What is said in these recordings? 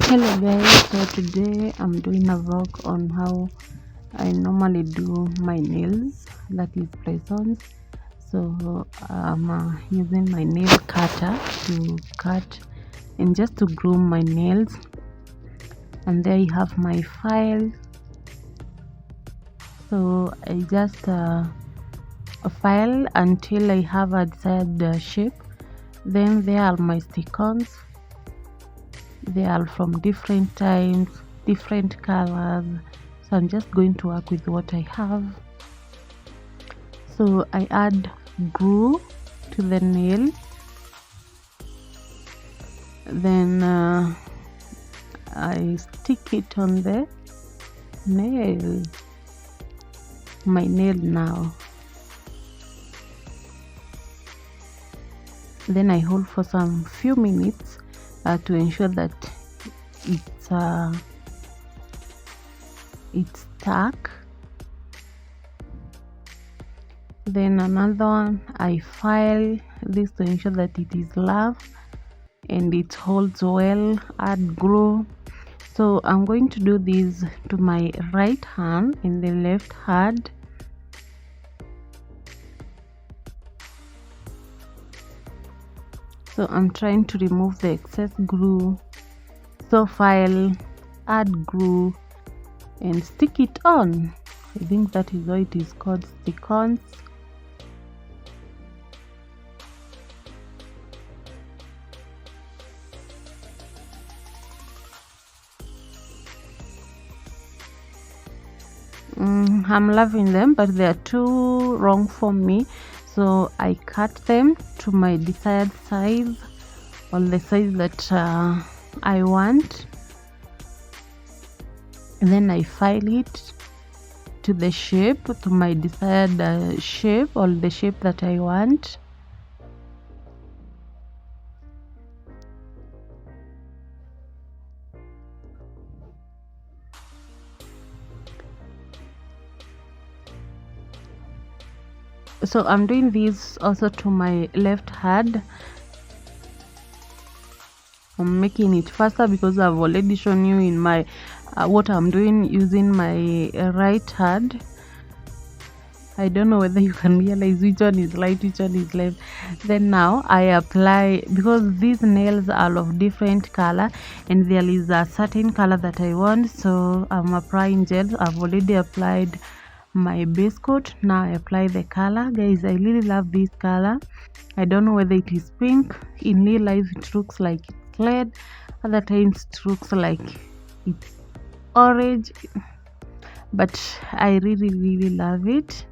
Hello guys, so today I'm doing a vlog on how I normally do my nails, that is press-ons. So I'm using my nail cutter to cut and just to groom my nails. And there you have my file. So I just file until I have a desired shape. Then there are my stick-ons. They are from different times, different colors, so I'm just going to work with what I have. So I add glue to the nail, then I stick it on the nail, my nail now. Then I hold for some few minutes to ensure that it's stuck. Then another one, I file this to ensure that it is level and it holds well. Add glue. So I'm going to do this to my right hand and the left hand. So I'm trying to remove the excess glue. So file, add glue and stick it on. I think that is why it is called stick-ons. I'm loving them, but they are too long for me, so I cut them to my desired size, or the size that I want, and then I file it to the shape, to my desired shape, or the shape that I want. So I'm doing this also to my left hand. I'm making it faster because I've already shown you in my what I'm doing using my right hand. I don't know whether you can realize which one is right, which one is left. Then now I apply, because these nails are of different color and there is a certain color that I want, so I'm applying gel. I've already applied my base coat. Now I apply the color. Guys, I really love this color. I don't know whether it is pink. In real life it looks like it's red, other times it looks like it's orange, but I really love it.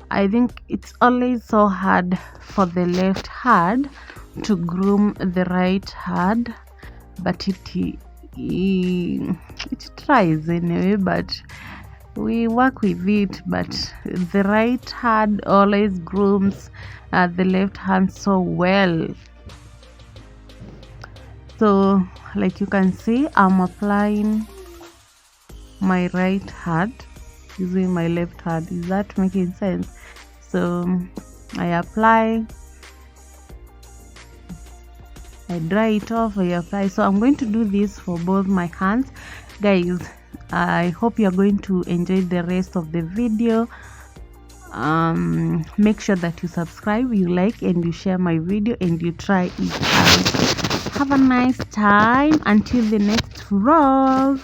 I think it's always so hard for the left hand to groom the right hand, but it tries anyway, but we work with it. But the right hand always grooms the left hand so well. So like you can see, I'm applying my right hand using my left hand. Is that making sense? So I apply, I dry it off, I apply. So I'm going to do this for both my hands. Guys, I hope you're going to enjoy the rest of the video. Make sure that you subscribe, you like, and you share my video, and you try it out. Have a nice time until the next vlog.